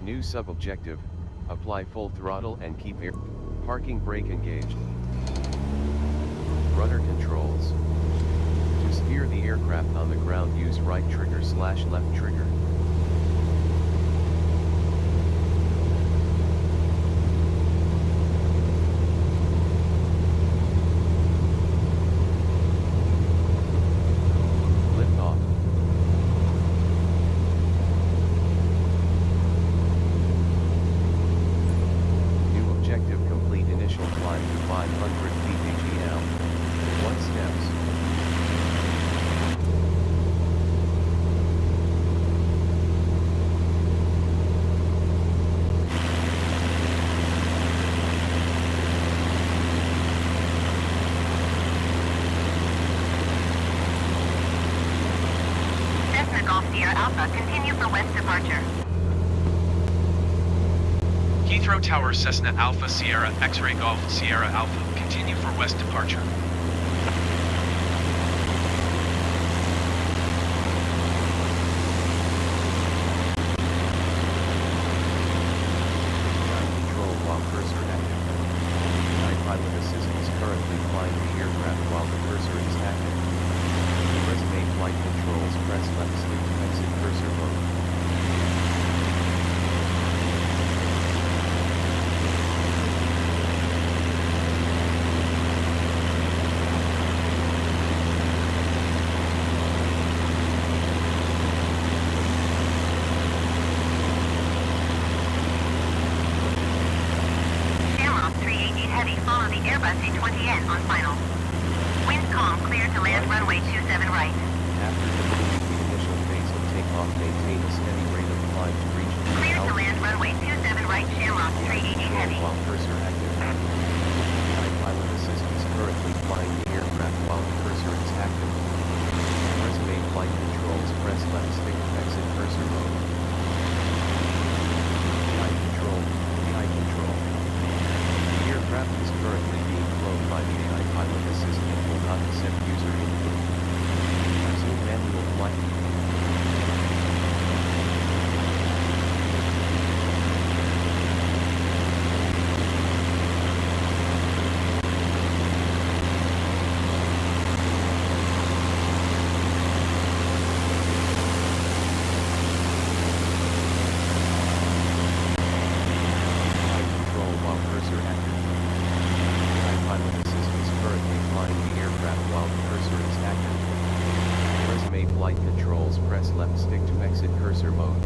New sub-objective, apply full throttle and keep air parking brake engaged. Rudder controls. To steer the aircraft on the ground, use right trigger/left trigger. Liftoff. New objective complete. Initial climb to 500 feet HEL. 1 steps. Cessna Golf Sierra Alpha, continue for west departure. Heathrow Tower Cessna Alpha Sierra X-Ray Golf Sierra Alpha, continue for west departure. Ground control while cursor active. Night pilot assist is currently flying the aircraft while the cursor is active. To resume flight controls, press left stick to exit cursor mode. Shamrock 388 Heavy, follow the Airbus A20N on final. Wind calm, clear to land runway 27 right. After completing the initial phase of takeoff, maintain a steady rate of climb to reach Clear to altitude. land runway 27 right, Shamrock 388 Heavy. While cursor active. Night pilot assist is currently flying the aircraft while the cursor is active. To resume flight controls, press left stick to exit cursor mode. AI control. AI control. The aircraft is currently being flown by the AI pilot assist and will not accept user input. Resume manual flight. AI control while cursor active. AI pilot assist is currently flying the aircraft while the cursor is active. To resume flight controls, press left stick to exit cursor mode.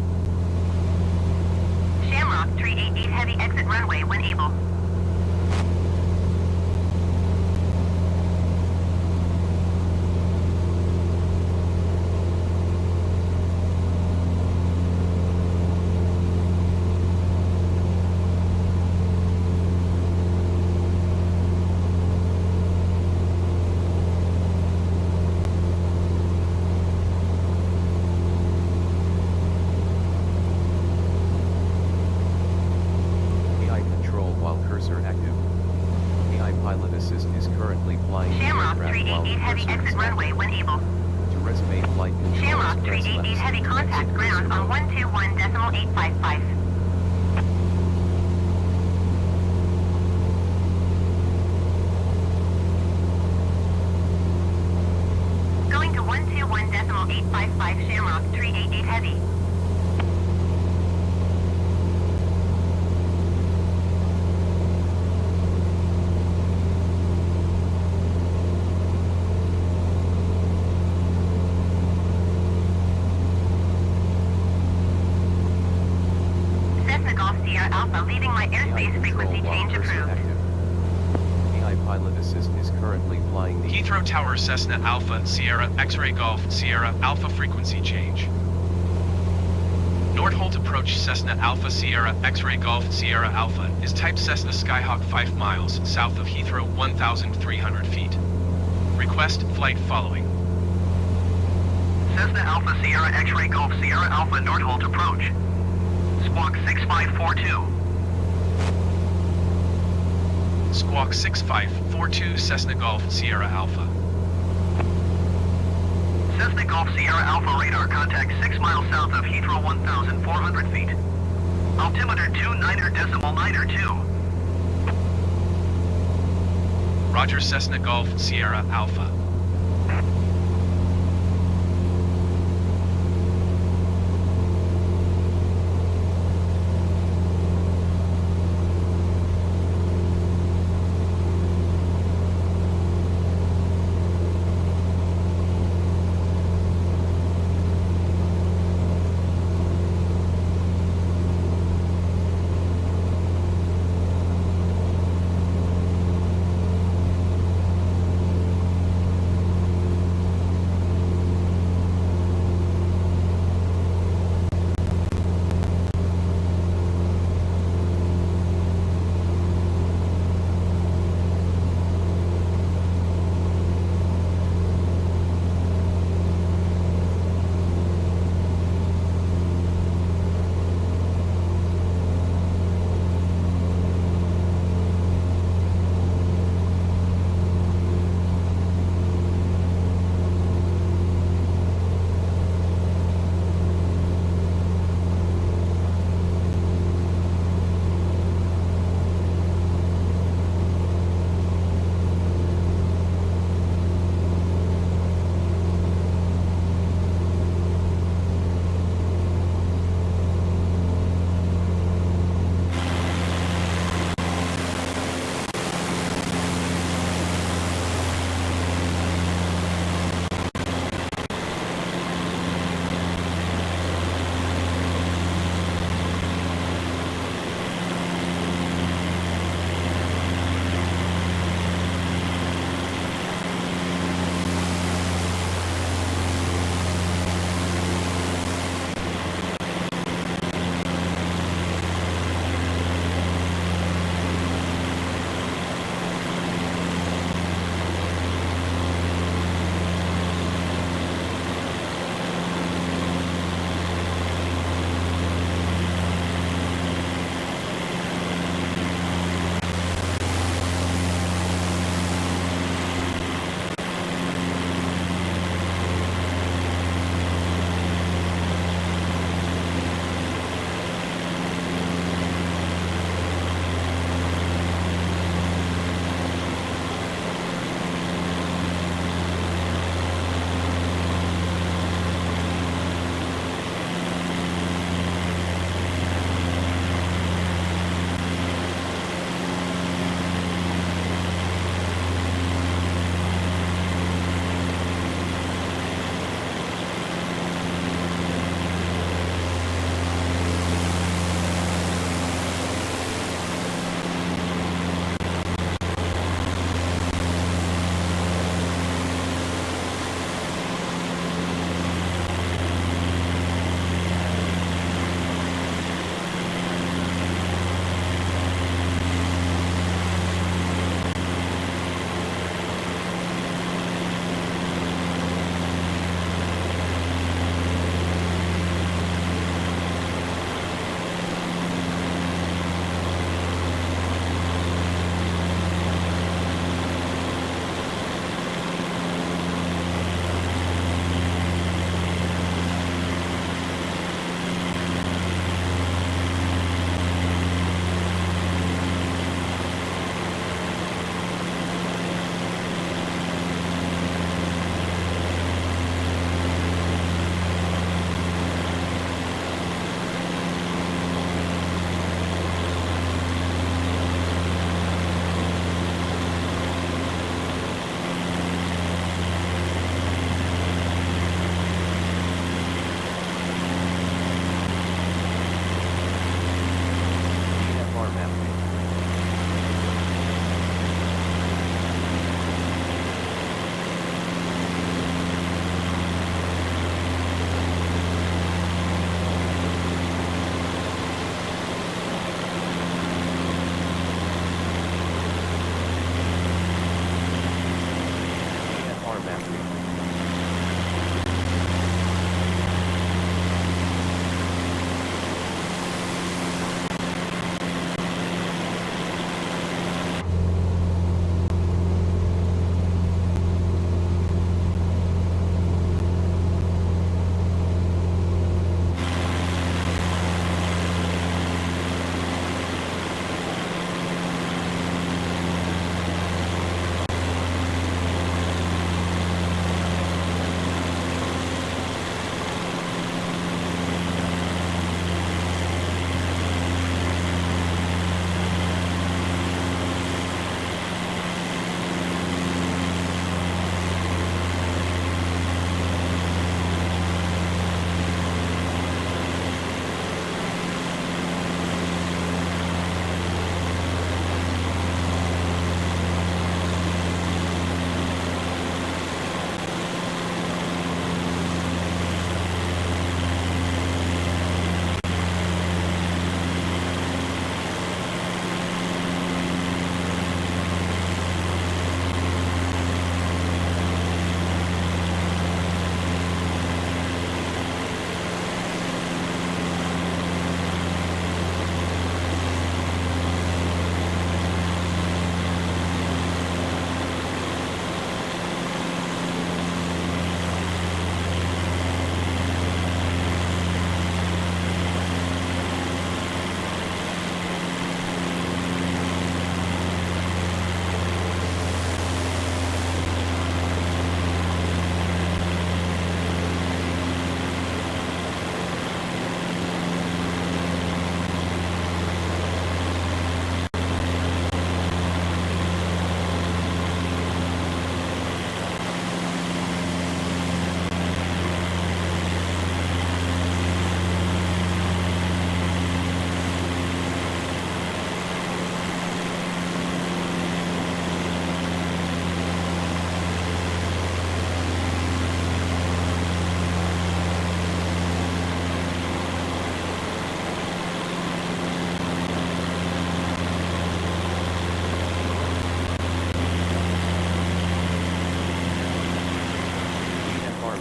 Shamrock 388 Heavy, exit runway when able. AI control while cursor active. AI pilot assist is currently flying the Shamrock aircraft while the 388 Heavy, cursor is exit runway active. when able. To resume flight controls, Shamrock press left 388 Heavy, stick to contact exit ground cursor on mode. 121.855. Going to 121.855, Shamrock 388 Heavy. Cessna Golf Sierra Alpha, leaving my AI airspace control frequency while change cursor approved. active. AI pilot assist is currently flying the Heathrow Tower Cessna Alpha Sierra X-Ray Golf Sierra Alpha, frequency change. Nordholt approach Cessna Alpha Sierra X-Ray Golf Sierra Alpha is type Cessna Skyhawk 5 miles south of Heathrow 1,300 feet. Request flight following. Cessna Alpha Sierra X-Ray Golf Sierra Alpha Nordholt approach. Squawk 6542. Squawk 6542 Cessna Golf Sierra Alpha. Cessna Golf Sierra Alpha radar contact 6 miles south of Heathrow 1,400 feet. Altimeter 29.902. Roger, Cessna Golf Sierra Alpha.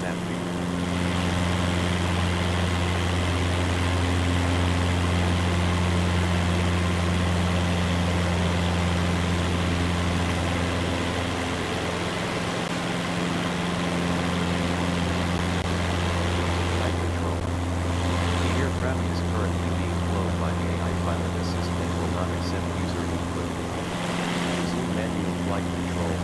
map view. Flight control. The aircraft is currently being flown by the AI pilot assistant and will not accept user input. Resume manual flight control.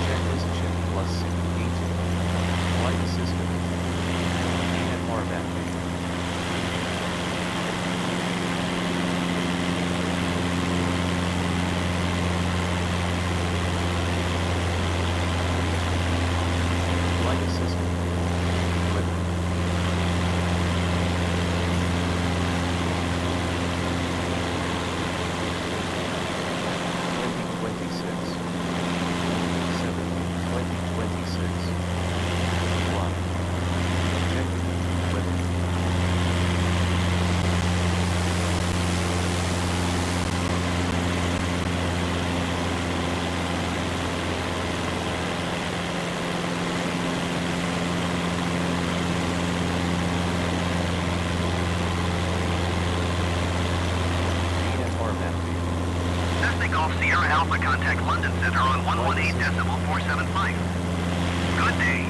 Checklist check plus C18. Flight assistant. AFR mapping. Flight assistant. Equipment. AFR mapping. Cessna Golf Sierra Alpha, contact London Center on 118.475. Good day.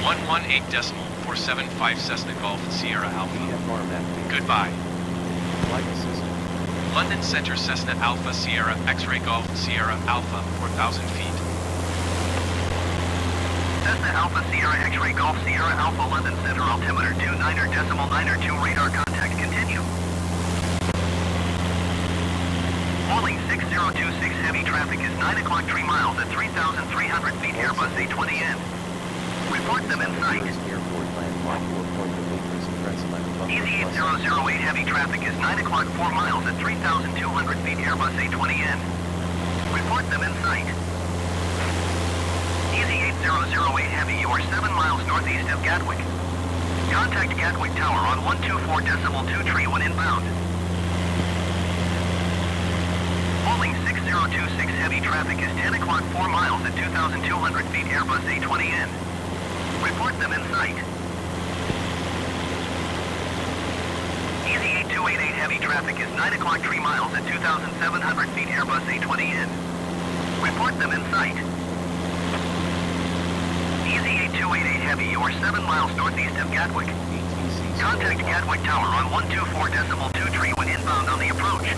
118.475 Cessna Golf Sierra Alpha. AFR mapping. Goodbye. Flight assistant. London Center Cessna Alpha Sierra X-Ray Golf Sierra Alpha 4,000 feet. Cessna Alpha Sierra X-Ray Golf Sierra Alpha London Center altimeter 29.92 radar contact continue. Falling 6026 heavy traffic is 9 o'clock 3 miles at 3,300 feet Airbus A20N. Report them in sight. Airport landmark 4.8 press left bumper Easy plus 8008 heavy traffic is 9 o'clock 4 miles at 3,200 feet Airbus A20N. Report them in sight. Easy 8008 heavy, you are 7 miles northeast of Gatwick. Contact Gatwick Tower on 124.2 tree when inbound. Falling 6026 heavy traffic is 10 o'clock 4 miles at 2,200 feet Airbus A20N. Report them in sight. Easy 8288 heavy traffic is 9 o'clock 3 miles at 2,700 feet Airbus A20N. Report them in sight. Easy 8288 heavy, you are 7 miles northeast of Gatwick. ATC. Contact Gatwick Tower on 124.2 tree when inbound on the approach.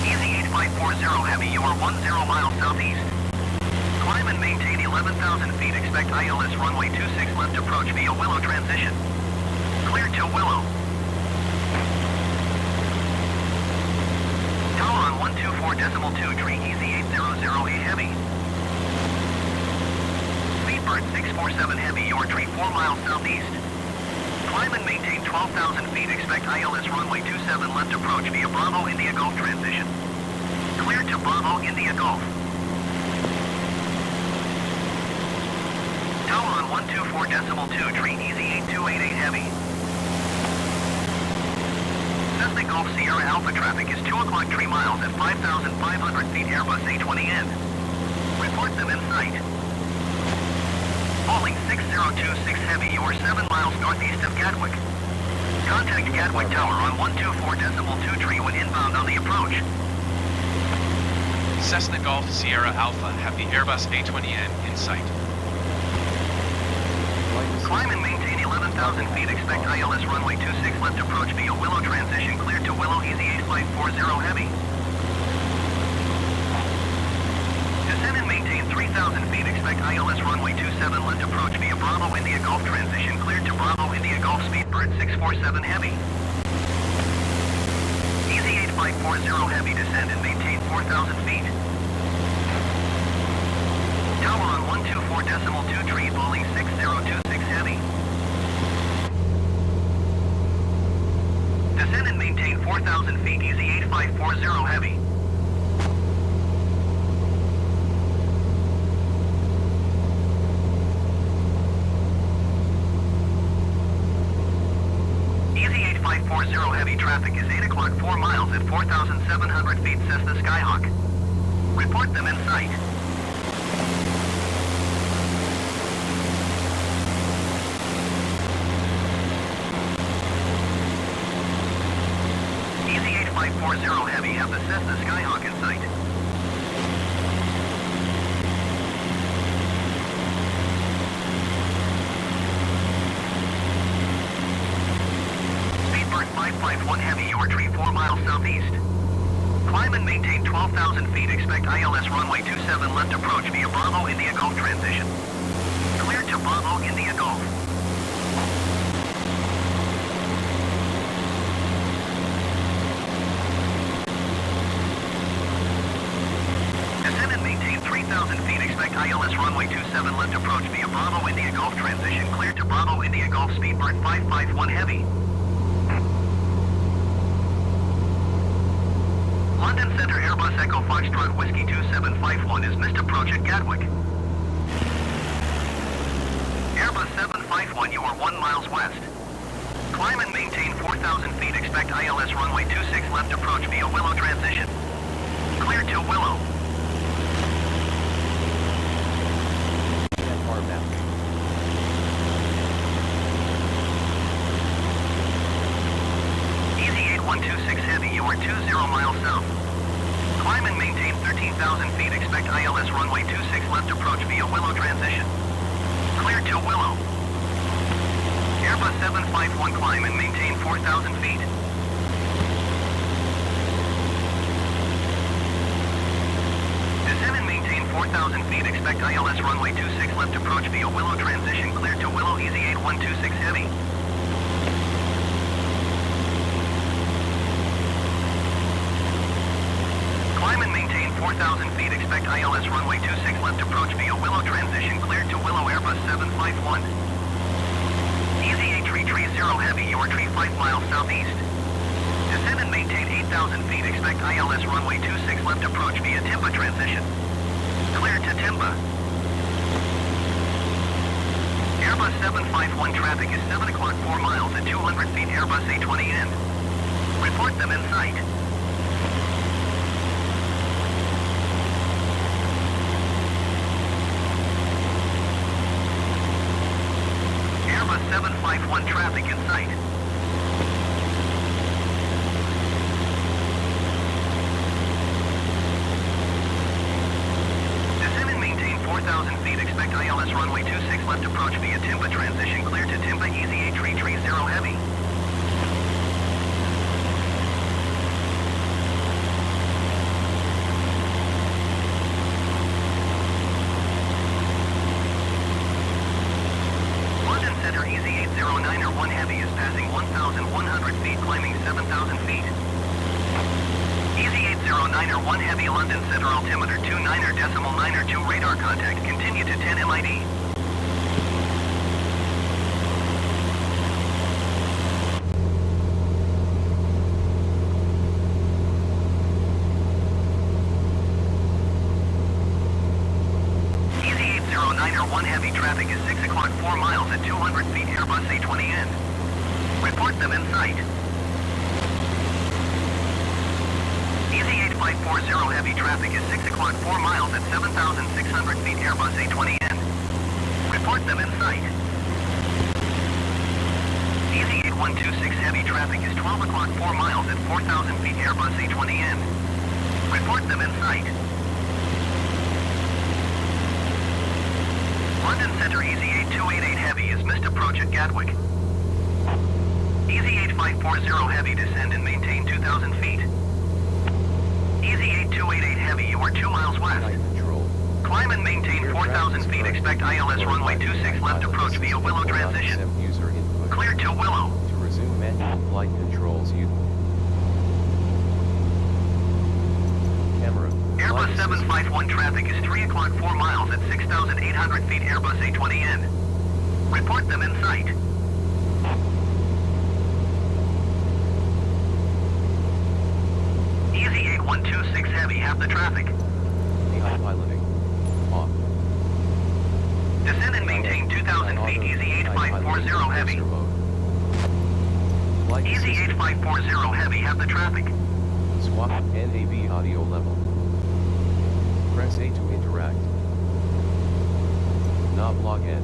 Easy 8540 heavy, you are 10 miles southeast. Climb and maintain 11,000 feet. Expect ILS runway 26 left approach via Willow transition. Clear to Willow. Tower on 124.2 tree, easy 8008 heavy. Speedbird 647 heavy, your tree 4 miles southeast. Climb and maintain 12,000 feet. Expect ILS runway 27 left approach via Bravo India Golf transition. Clear to Bravo India Golf. Tower on 124.2 tree, easy 8288 heavy. Cessna Golf Sierra Alpha traffic is 2 o'clock 3 miles at 5,500 feet Airbus A20N. Report them in sight. Falling 6026 Heavy, you are 7 miles northeast of Gatwick. Contact Gatwick Tower on 124.23 when inbound on the approach. Cessna Golf Sierra Alpha have the Airbus A20N in sight. Climb and maintain 11,000 feet. Expect ILS runway 26 left approach via Willow transition cleared to Willow Easy 8540 Heavy. Descend and maintain 3,000 feet. Expect ILS runway 27 left approach via Bravo India Golf transition cleared to Bravo India Golf Speedbird 647 Heavy. Easy 8540 Heavy, descend and maintain 4,000 feet. Tower on 124.23 falling 6026 Heavy. Descend and maintain 4,000 feet, Easy 8540 Heavy. Easy 8540 Heavy, traffic is 8 o'clock 4 miles at 4,700 feet Cessna Skyhawk. Report them in sight. Easy 8540 Heavy have the Cessna Skyhawk in sight. Speedbird 551 Heavy, your tree 4 miles southeast. Climb and maintain 12,000 feet. Expect ILS runway 27 left approach via Bravo India Golf transition. Clear to Bravo India Golf. Descend and maintain 3,000 feet. Expect ILS runway 27 left approach via Bravo India Golf transition. Clear to Bravo India Golf Speedbird 551 Heavy. London Center Airbus Echo Foxtrot Whiskey 2751 is missed approach at Gatwick. Airbus 751, you are 1 miles west. Climb and maintain 4,000 feet. Expect ILS runway 26 left approach via Willow transition. Clear to Willow. RMAP. Easy 8126 Heavy, you are 20 miles south. Climb and maintain 13,000 feet. Expect ILS runway 26 left approach via Willow transition. Clear to Willow. Airbus 751, climb and maintain 4,000 feet. Descend and maintain 4,000 feet. Expect ILS runway 26 left approach via Willow transition. Clear to Willow Easy 8126 Heavy. Climb and maintain 4,000 feet. Expect ILS runway 26 left approach via Willow transition. Cleared to Willow Airbus 751. Easy 8330 Heavy, your tree 5 miles southeast. Descend and maintain 8,000 feet. Expect ILS runway 26 left approach via Timba transition. Clear to Timba. Airbus 751 traffic is 7 o'clock 4 miles at 200 feet Airbus A20N. Report them in sight. Airbus 751 traffic in sight. Descend and maintain 4,000 feet. Expect ILS runway 26 left approach via Timba transition. Clear to Timba Easy 8330 Heavy. London Center Easy 809er 1 Heavy is passing 1,100 feet, climbing 7,000 feet. Easy 809er 1 Heavy, London Center altimeter 29er decimal 9er 2 radar contact. Continue to 10 MID. Easy 809er 1 Heavy, traffic is 6 o'clock 4 miles at 200 feet Airbus A20N. Report them in sight. EZ8540 heavy traffic is 6 o'clock 4 miles at 7,600 feet Airbus A20N. Report them in sight. EZ8126 heavy traffic is 12 o'clock 4 miles at 4,000 feet Airbus A20N. Report them in sight. London Center EZ8288 heavy is missed approach at Gatwick. EZ8540 heavy descend and maintain 2,000 feet. EZ8288 heavy, you are 2 miles west. Flight control. Climb and maintain 4,000 feet. Expect ILS runway 26 left approach via Willow transition. User input. Clear to Willow. To resume manual flight controls, camera. Airbus Flight 751 traffic is 3 o'clock 4 miles at 6,800 feet Airbus A20N. Report them in sight. EZ8126 heavy, have the traffic. AI piloting. Off. Descend and maintain 2,000 feet EZ8540 heavy. Flight EZ8540 heavy, have the traffic. Swap NAV audio level. Press A to interact. Knob log N.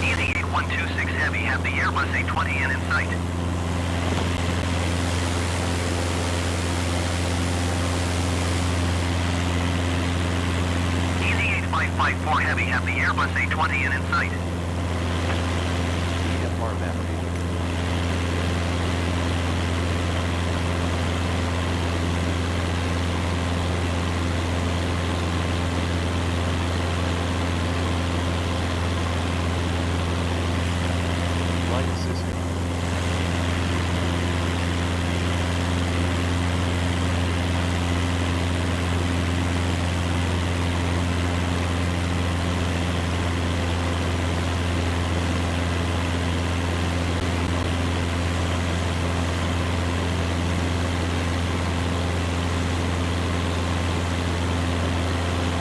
EZ8126 heavy, have the Airbus A20N in sight. EZ8554 heavy, have the Airbus A20N in sight. EFR battery. Flight assistant.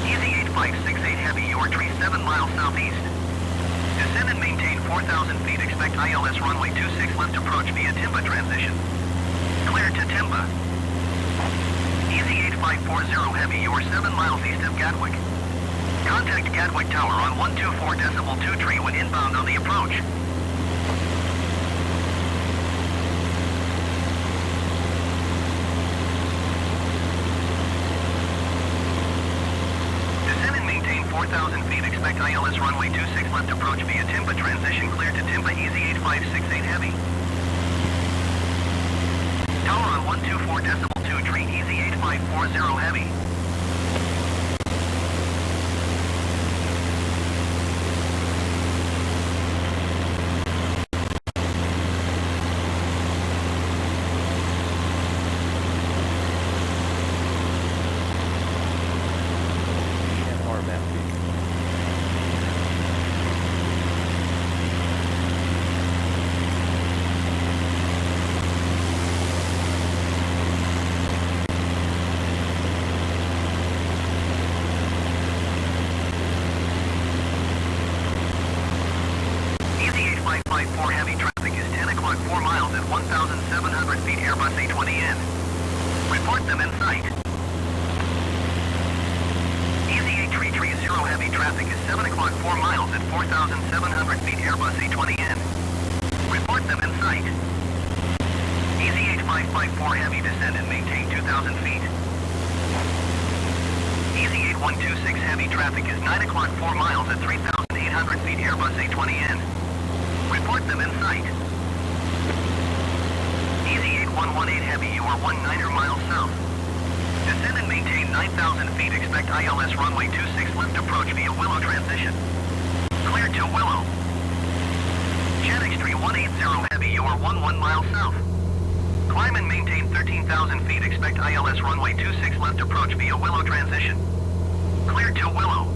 EZ8568 heavy, your tree 7 miles southeast. Descend and maintain 4,000 feet. Expect ILS runway 26 left approach via Timba transition. Clear to Timba. EZ8540 heavy, you are 7 miles east of Gatwick. Contact Gatwick Tower on 124.2 tree when inbound on the approach. Descend and maintain 4,000 feet. Expect ILS runway 26 left approach via Timba transition. Clear to Timba EZ8568 heavy. Tower on 124.2 tree EZ8540 heavy. EFR battery. EZ8554 heavy traffic is 10 o'clock 4 miles at 1,700 feet Airbus A20N. Report them in sight. EZ8330 heavy traffic is 7 o'clock 4 miles at 4,700 feet Airbus A20N. Report them in sight. EZ8554 heavy descend and maintain 2,000 feet. EZ8126 heavy traffic is 9 o'clock 4 miles at 3,800 feet Airbus A20N. Report them in sight. EZ8118 heavy, you are 19 miles south. Descend and maintain 9,000 feet. Expect ILS runway 26 left approach via Willow transition. Clear to Willow. Janix Tree 180 heavy, you're 11 miles south. Climb and maintain 13,000 feet, expect ILS runway 26 left approach via Willow transition. Clear to Willow.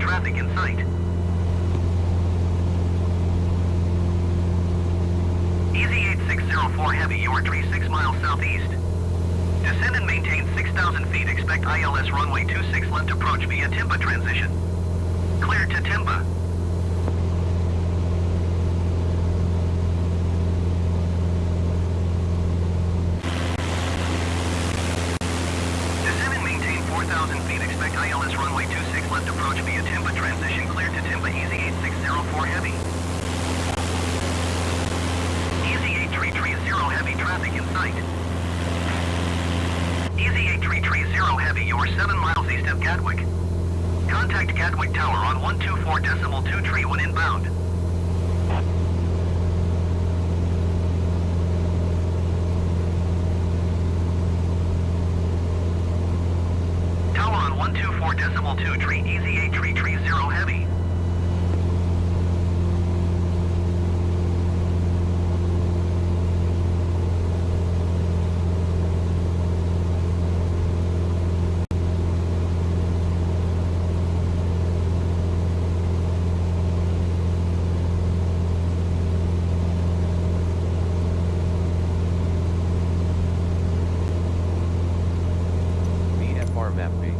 Traffic in sight. Easy 8604 heavy, your tree 6 miles southeast. Descend and maintain 6,000 feet, expect ILS runway 26 left approach via Timba transition. Clear to Timba. Descend and maintain 4,000 feet, expect ILS runway 26 left approach via Timba transition. Clear to Timba, easy 8604 heavy. Easy 8330 heavy, traffic in sight. Easy 8330 heavy, you're 7 miles east of Gatwick. Contact Gatwick Tower on 124.2 tree when inbound. Tower on 124.2 tree, easy 8330 heavy. VFR map B.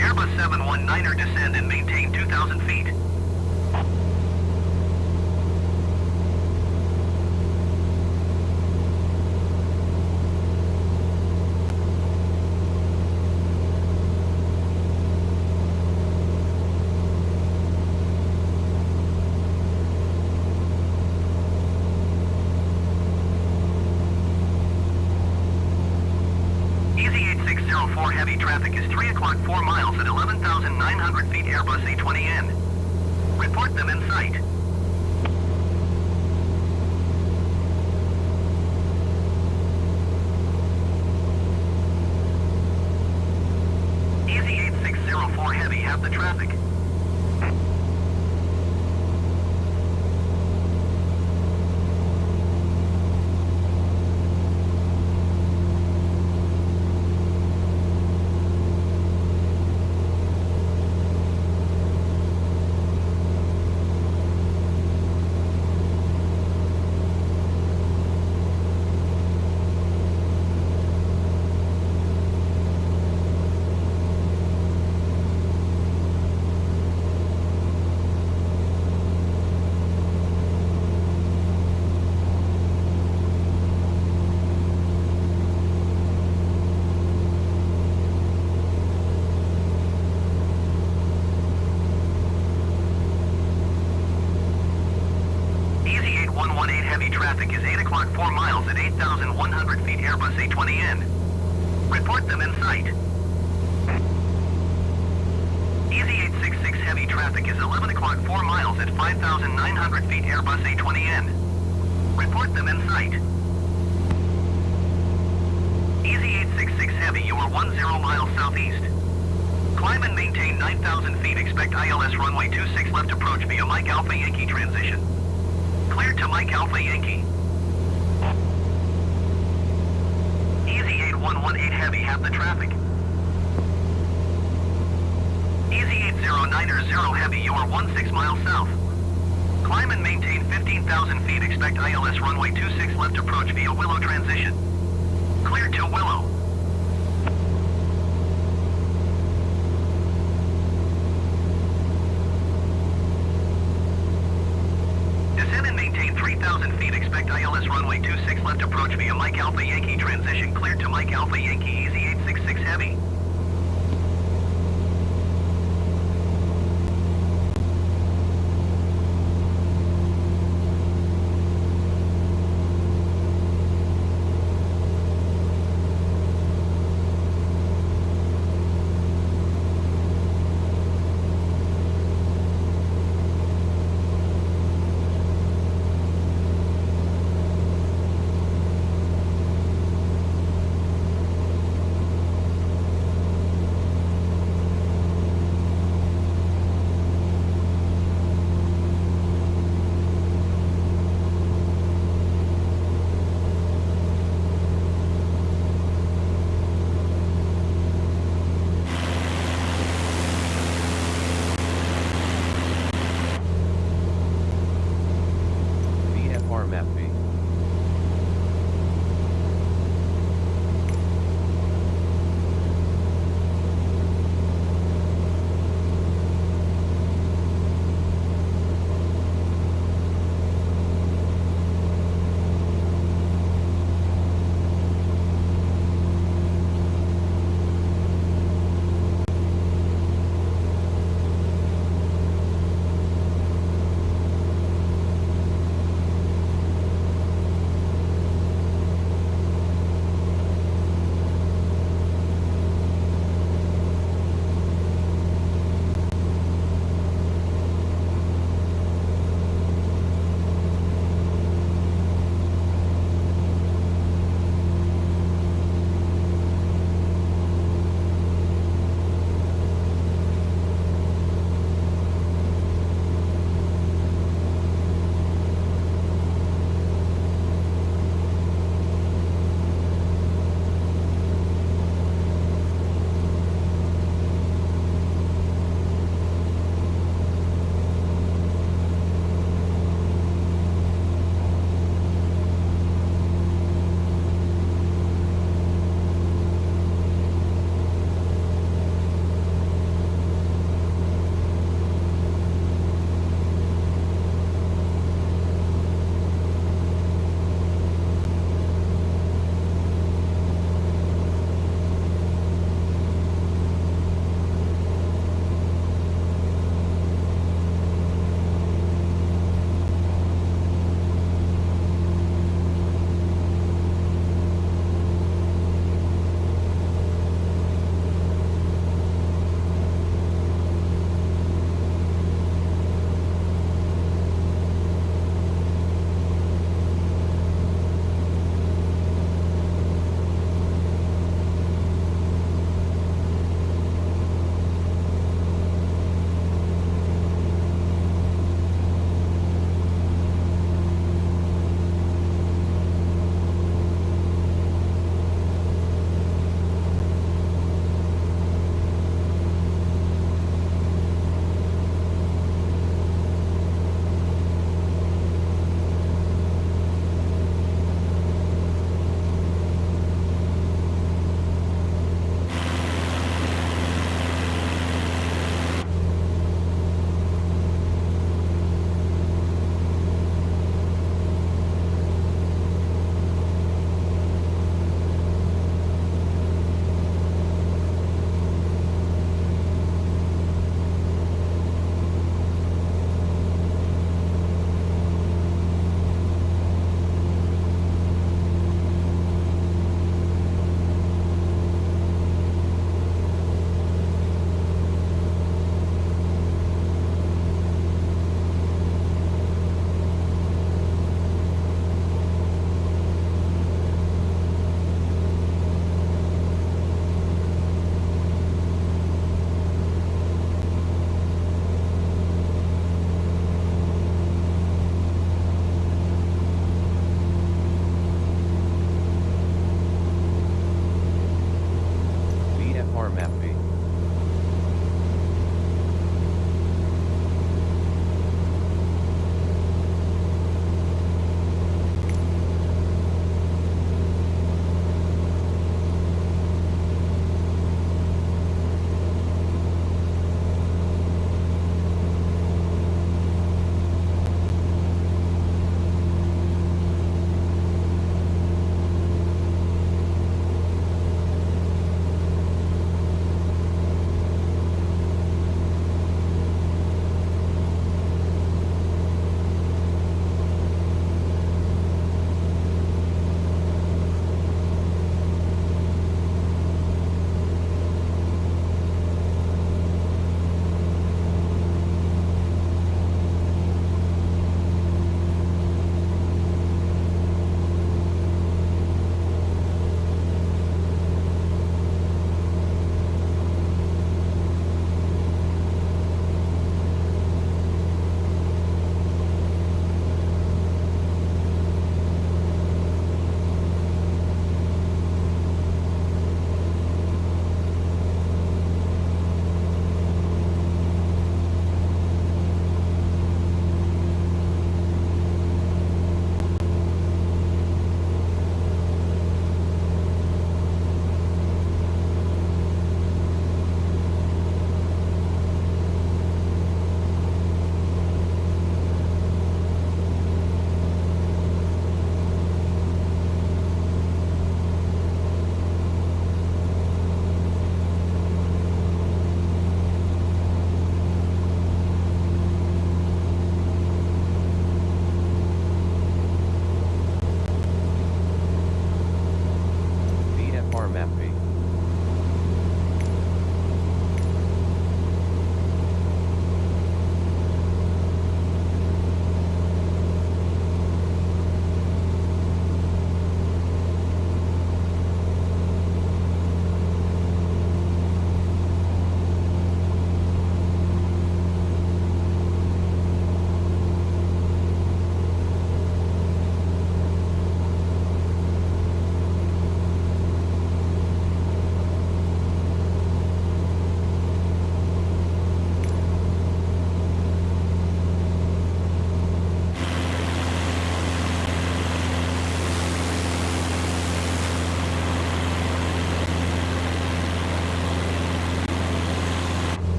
Airbus 719er, descend and maintain 2,000 feet. Easy 8604 heavy, traffic is 3 o'clock 4 miles at 11,900 feet, Airbus A20N. Report them in sight. Easy 8604 heavy, have the traffic. Easy 8118 heavy, traffic is 8 o'clock 4 miles at 8,100 feet, Airbus A20N. Report them in sight. Easy 866 heavy, traffic is 11 o'clock 4 miles at 5,900 feet, Airbus A20N. Report them in sight. Easy 866 heavy, you are 10 miles southeast. Climb and maintain 9,000 feet, expect ILS runway 26 left approach via Mike Alpha Yankee transition. Clear to Mike Alpha Yankee. Easy 8118 heavy, have the traffic. Easy 8090 heavy, you are 16 miles south. Climb and maintain 15,000 feet, expect ILS runway 26 left approach via Willow transition. Clear to Willow. Descend and maintain 3,000 feet, expect ILS runway 26 left approach via Mike Alpha Yankee transition, cleared to Mike Alpha Yankee, easy 866 heavy.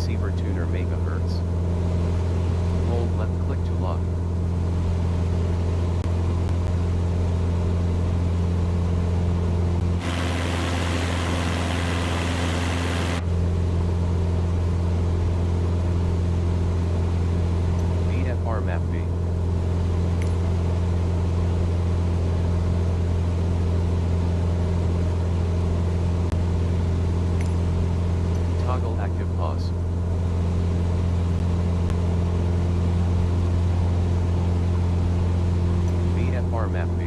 receiver tuner megahertz. Hold left click to lock. VFR map B. Toggle active pause. VFR map B.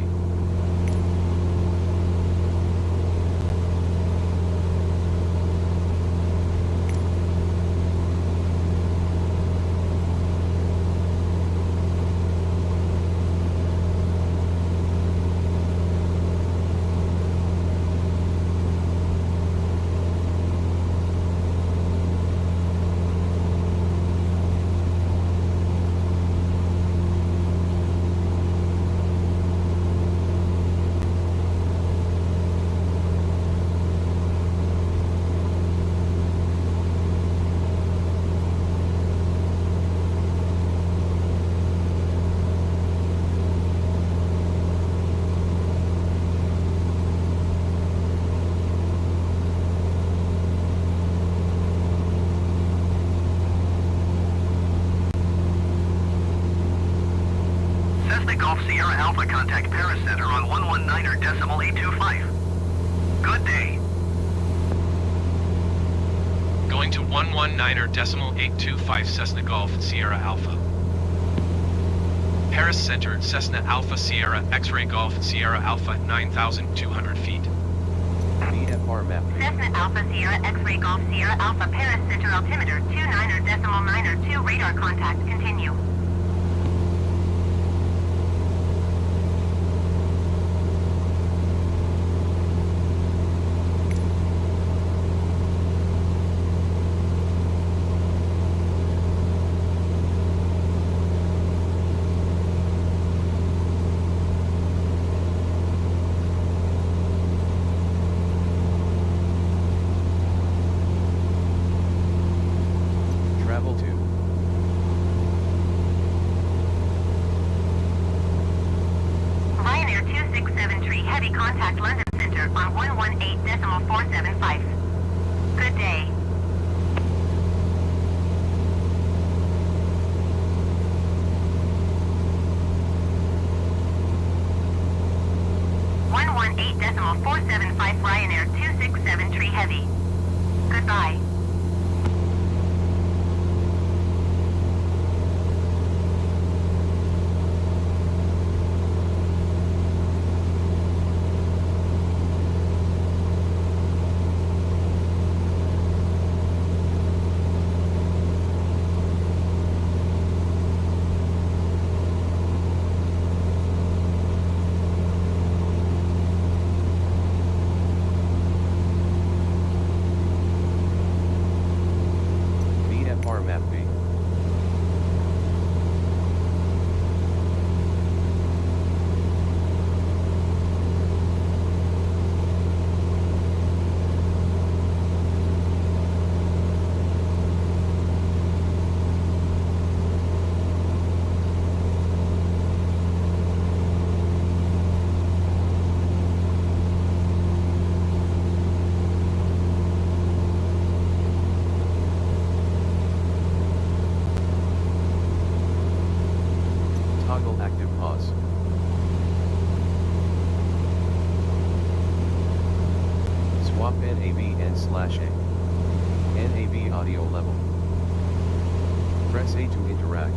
Cessna Golf Sierra Alpha contact Paris Center on 119.825. Good day. Going to 119.825 Cessna Golf Sierra Alpha. Paris Center, Cessna Alpha Sierra X-Ray Golf Sierra Alpha 9,200 feet. VFR map B. Cessna Alpha Sierra X-Ray Golf Sierra Alpha Paris Center altimeter 29.902 radar contact. Continue. Travel to Ryanair 2673 heavy contact London Center on 118.475. Good day. Ryanair 2673 heavy. Goodbye. VFR map B. Toggle active pause. Swap NAV/N/A. NAV audio level. Press A to interact.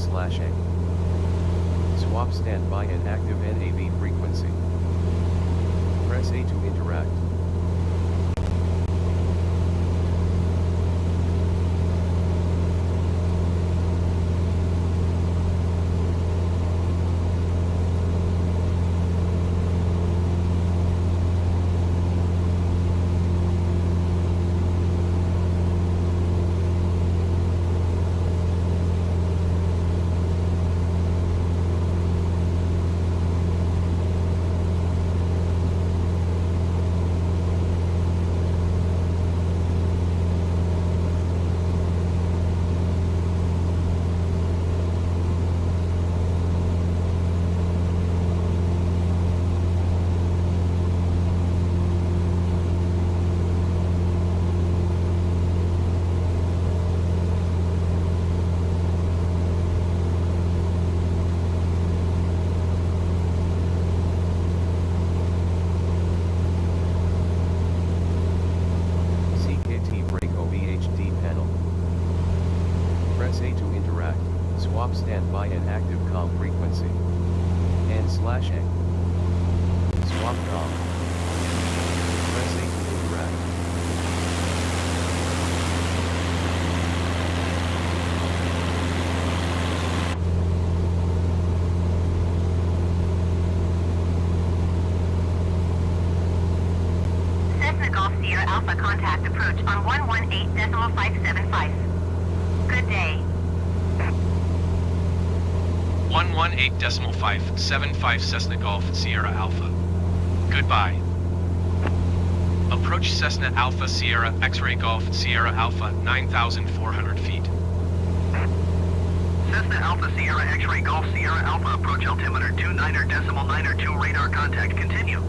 N/A. Swap standby and active NAV frequency. Press A to interact. Press A to interact, swap standby and active comm frequency. N/A. Swap comm. Press A to interact. Cessna Golf Sierra Alpha contact approach on 118.575. Good day. 118.575 Cessna Golf Sierra Alpha. Goodbye. Approach Cessna Alpha Sierra X-Ray Golf Sierra Alpha 9,400 feet. Cessna Alpha Sierra X-Ray Golf Sierra Alpha approach altimeter 29.902 radar contact continue.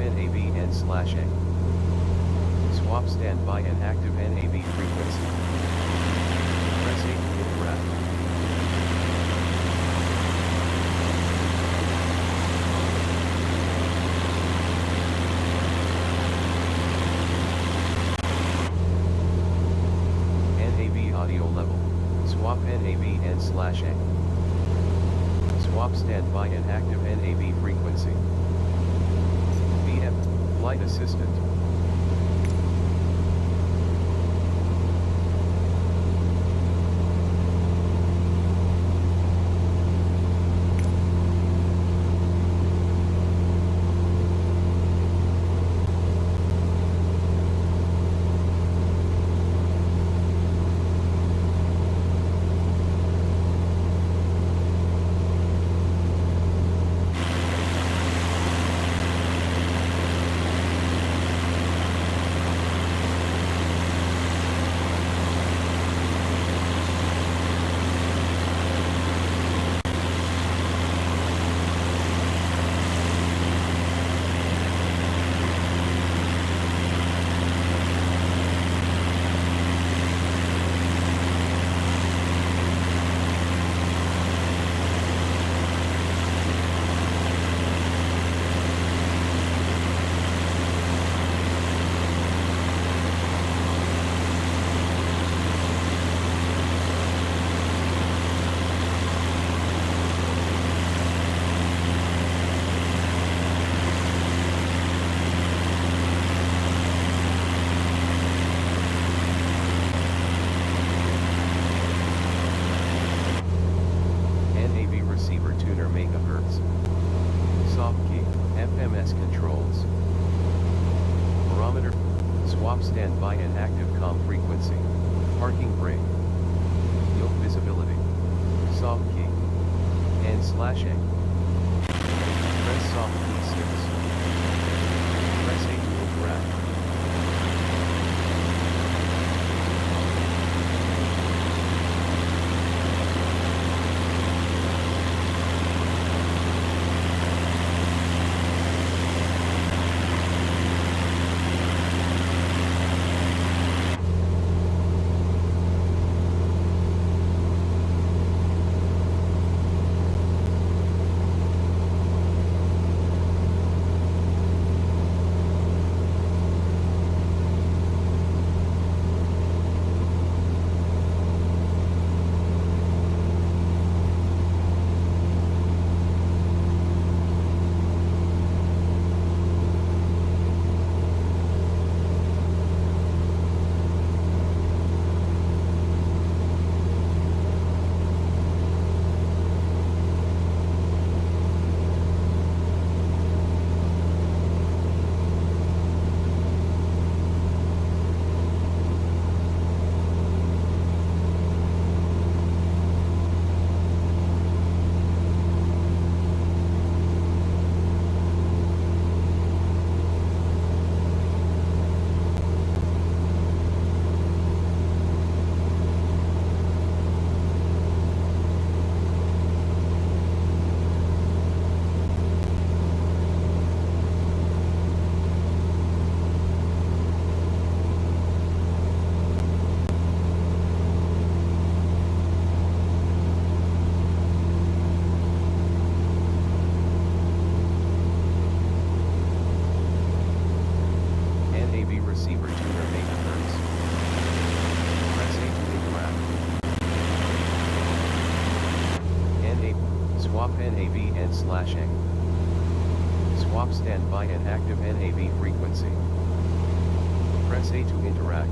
NAV/A. Swap standby and active NAV frequency. Press A to interact. NAV audio level. Swap NAV/N/A. Swap standby and active NAV frequency. VM, Flight Assistant. NAV receiver tuner megahertz. Soft key, FMS controls. Barometer, swap standby and active comm frequency. Parking brake. Yoke visibility. Soft key. N/A. Press soft key 6. Press A to interact. Receiver tuner megahertz. Press A to interact. NAV, swap NAV/N/A. Swap standby and active NAV frequency. Press A to interact.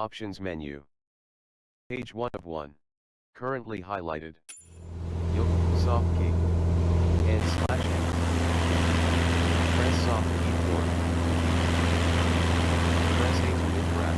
Options menu. Page 1 of 1. Currently highlighted. Yoke, soft key. N/N. Press soft key 4. Press A to interact.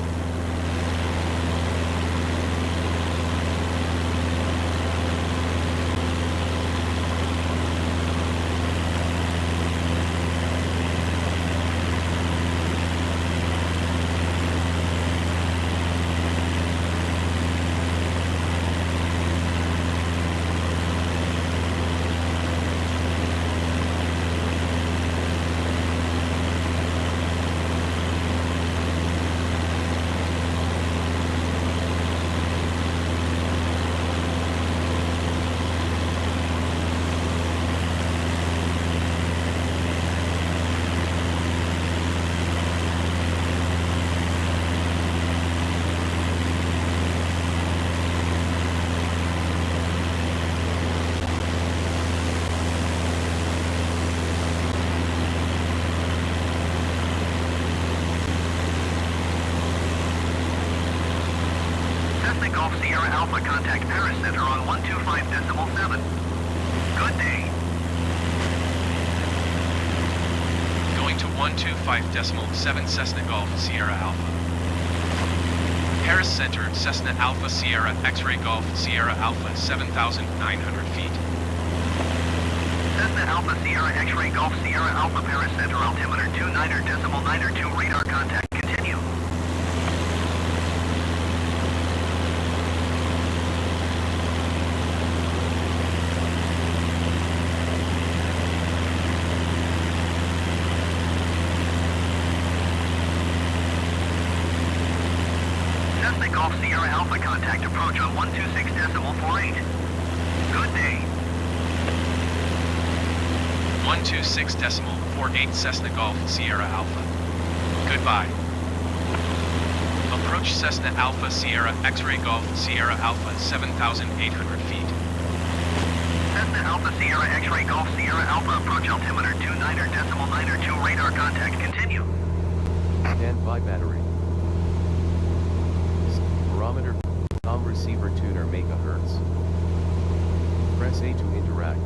Cessna Golf Sierra Alpha contact Paris Center on 125.7. Good day. Going to 125.7 Cessna Golf Sierra Alpha. Paris Center, Cessna Alpha Sierra X-Ray Golf Sierra Alpha 7,900 feet. Cessna Alpha Sierra X-Ray Golf Sierra Alpha Paris Center altimeter 29.92 radar contact. Continue. Cessna Golf Sierra Alpha contact approach on 126.48. Good day. 126.48 Cessna Golf Sierra Alpha. Goodbye. Approach Cessna Alpha Sierra X-Ray Golf Sierra Alpha 7,800 feet. Cessna Alpha Sierra X-Ray Golf Sierra Alpha approach altimeter 29.92 radar contact. Continue. Stand by battery. Barometer. COM receiver tuner megahertz. Press A to interact.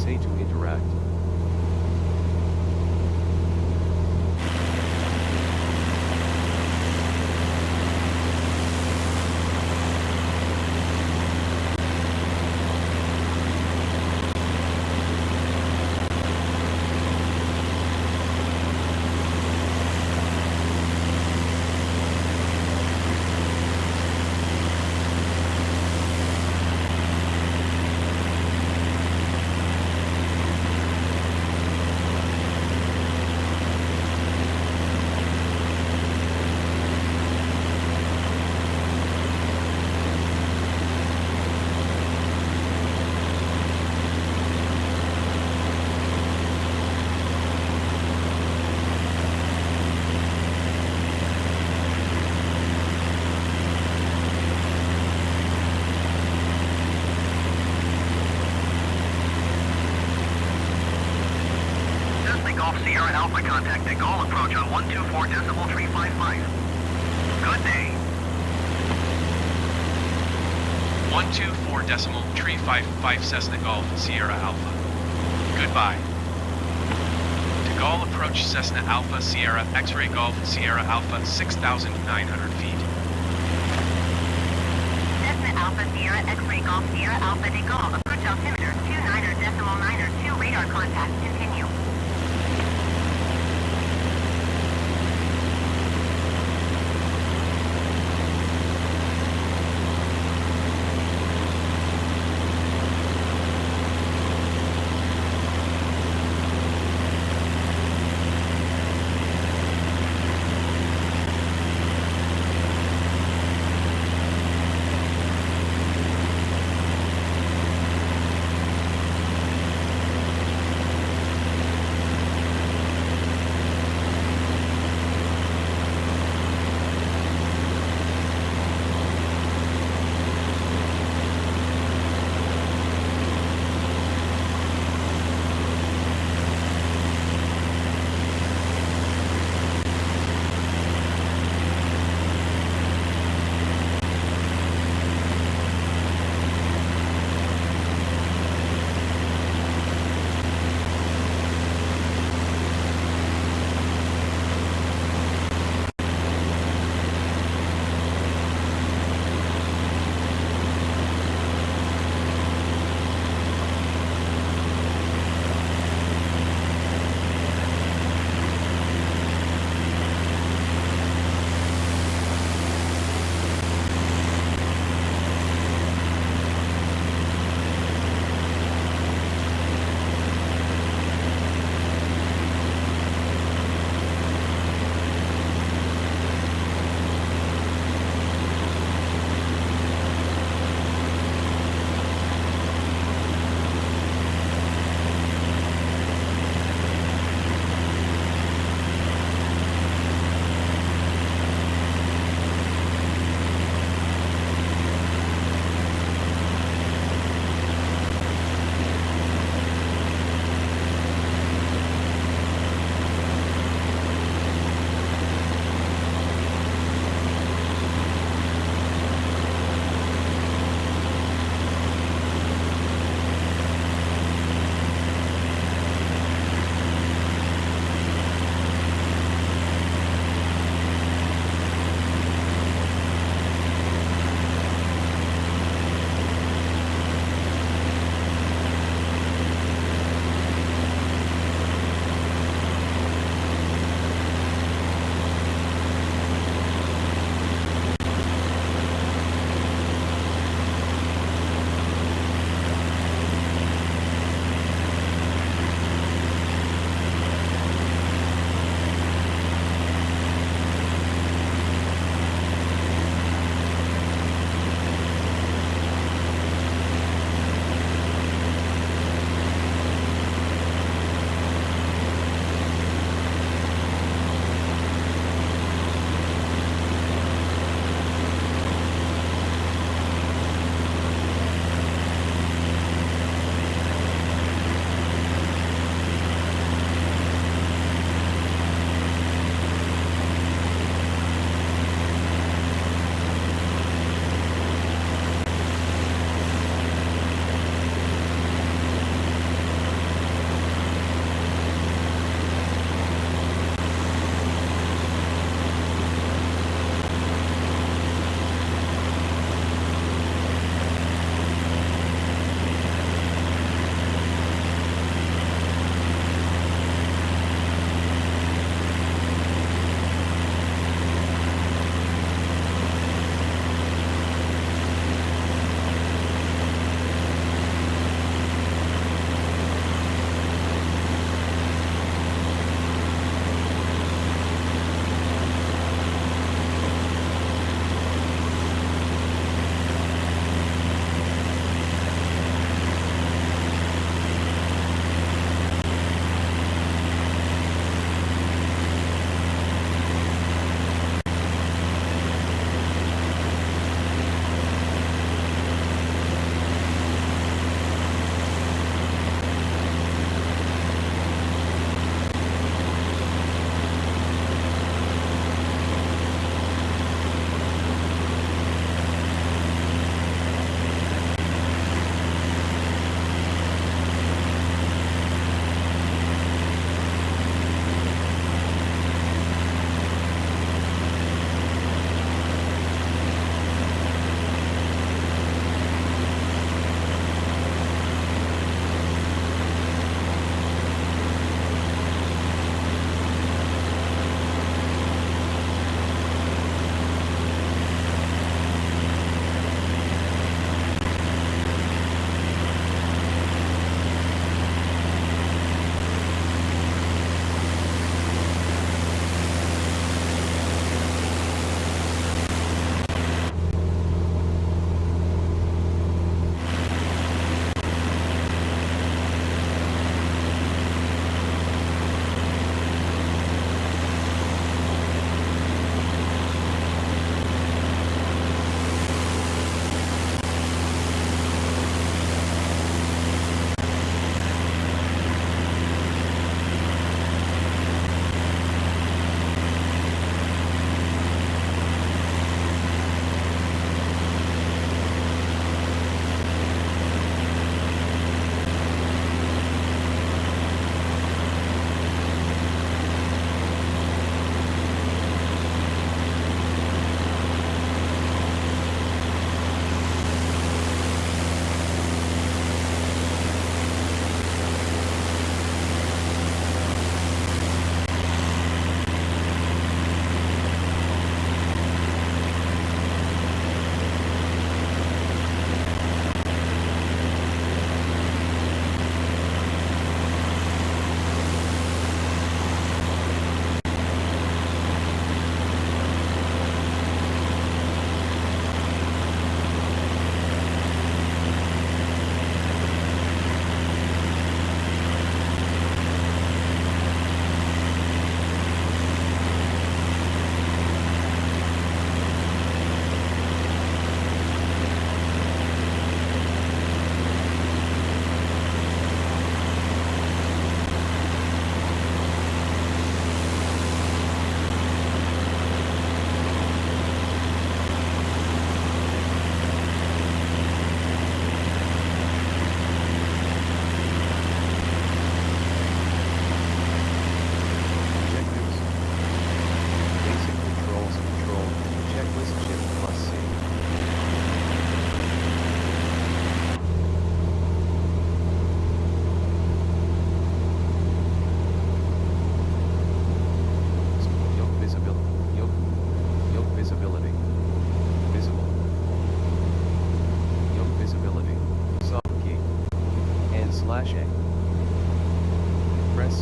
Say to interact. Cessna Golf Sierra Alpha contact De Gaulle approach on 124.355. Good day. 124.355 Cessna Golf Sierra Alpha. Goodbye. De Gaulle approach Cessna Alpha Sierra X-ray Golf Sierra Alpha 6,900 feet. Cessna Alpha Sierra X-ray Golf Sierra Alpha De Gaulle approach altimeter 29.902 radar contact. Continue.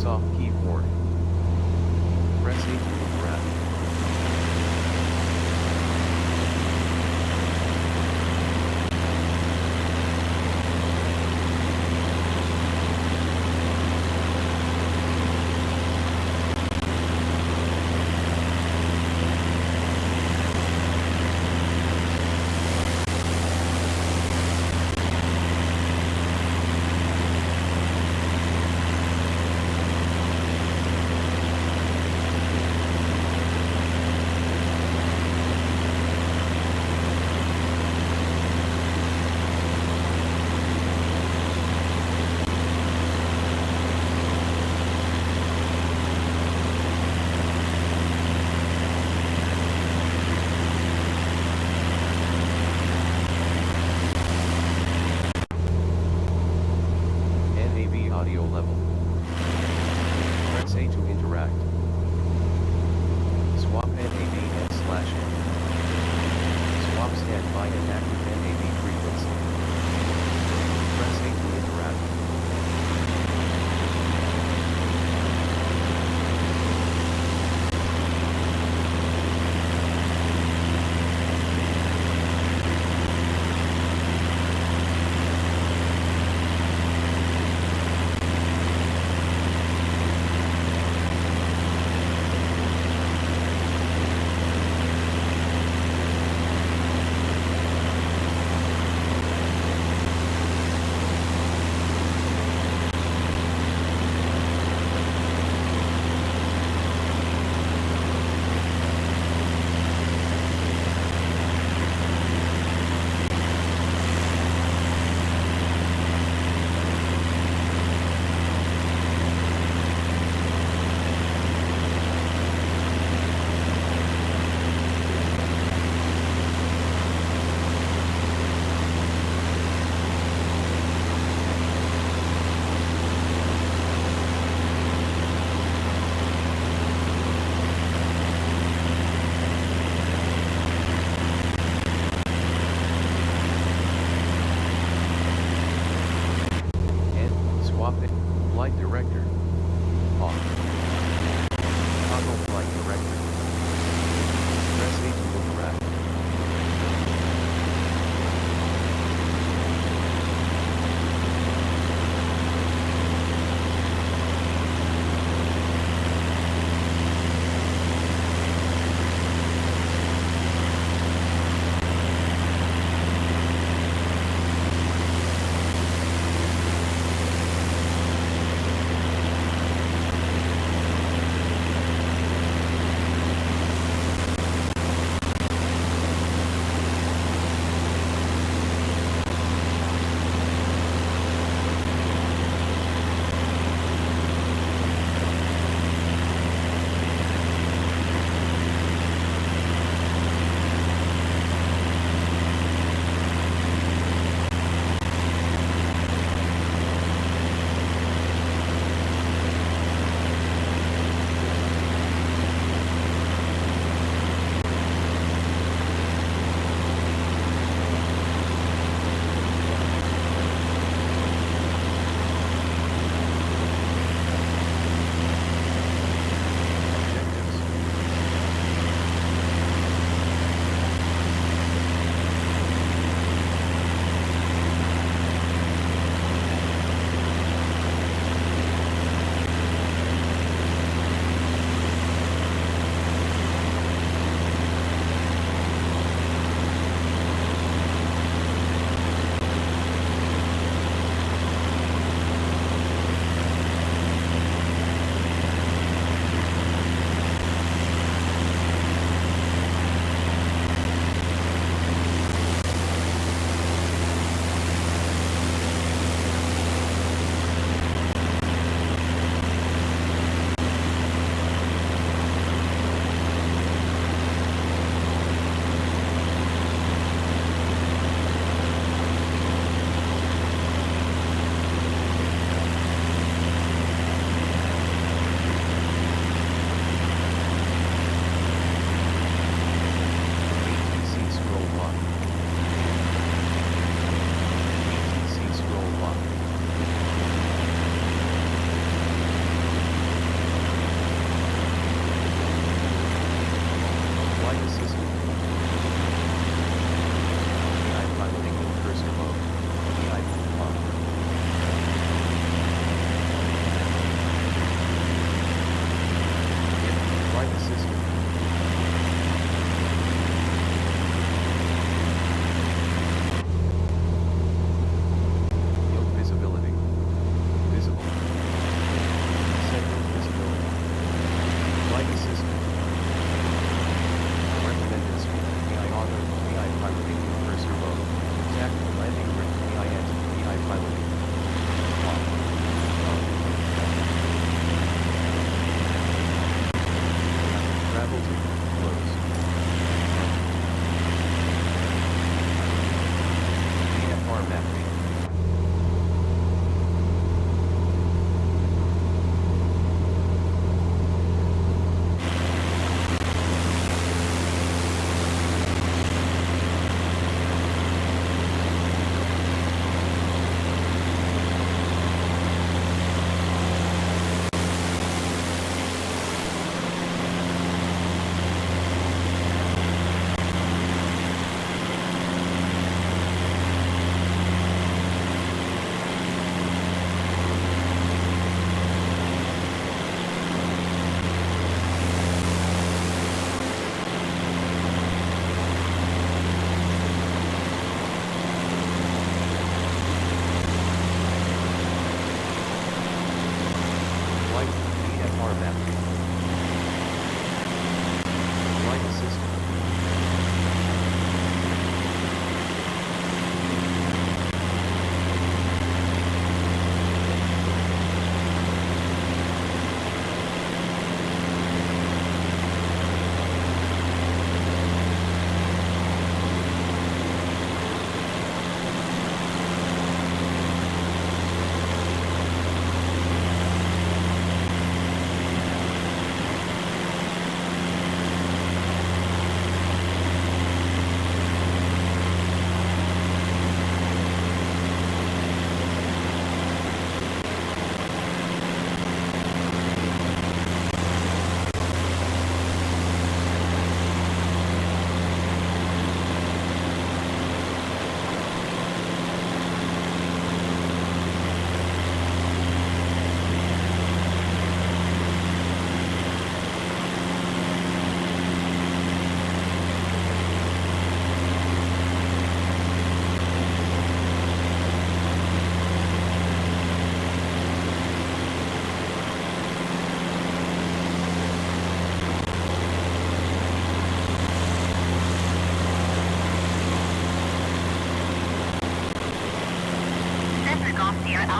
soft keyboard. Press A to interact. NAV audio level. Press A to interact. Swap NAV/N. Swap standby and active NAV frequency. Press A to interact.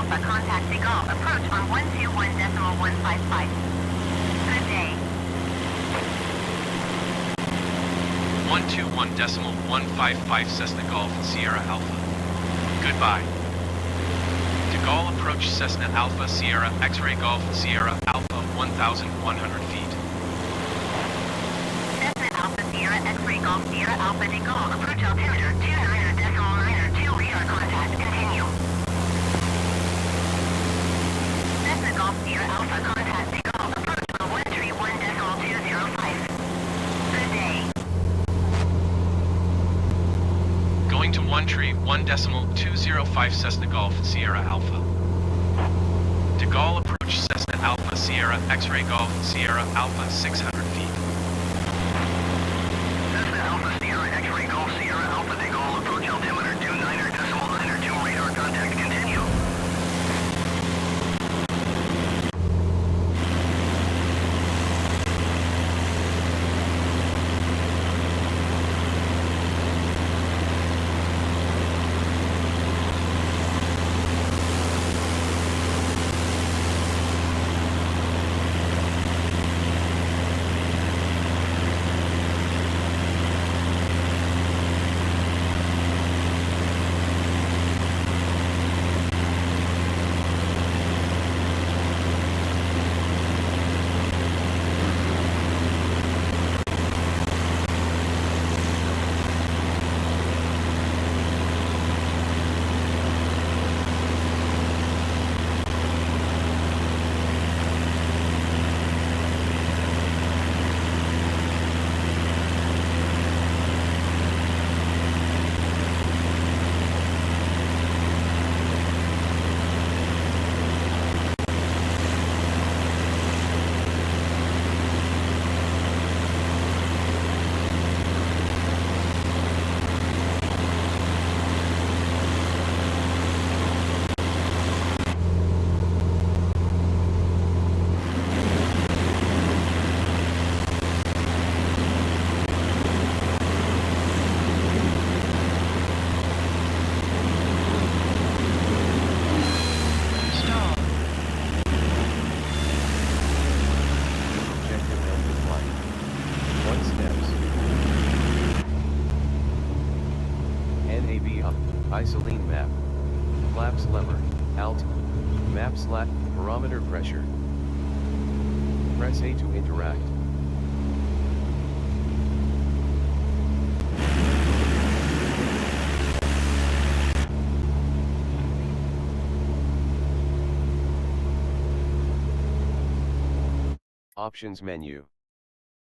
Alpha, contact De Gaulle, approach on 121.155. Good day. 121.155 Cessna Golf Sierra Alpha. Goodbye. De Gaulle approach Cessna Alpha Sierra X-ray Golf Sierra Alpha 1,100 feet. Cessna Alpha Sierra X-ray Golf Sierra Alpha De Gaulle, approach altimeter 29.902, radar contact, continue. Cessna Golf Sierra Alpha, contact De Gaulle, approach on 131.205. Good day. Going to 131.205 Cessna Golf Sierra Alpha. De Gaulle approach Cessna Alpha Sierra X-ray Golf Sierra Alpha 600 feet. Cessna Alpha Sierra X-ray Golf Sierra Alpha De Gaulle approach altimeter 29.902, radar contact, continue. Objective Alpha flight. 1 steps. NAV up, isoline map. Flaps lever, alt. Map slat, barometer pressure. Press A to interact. Options menu.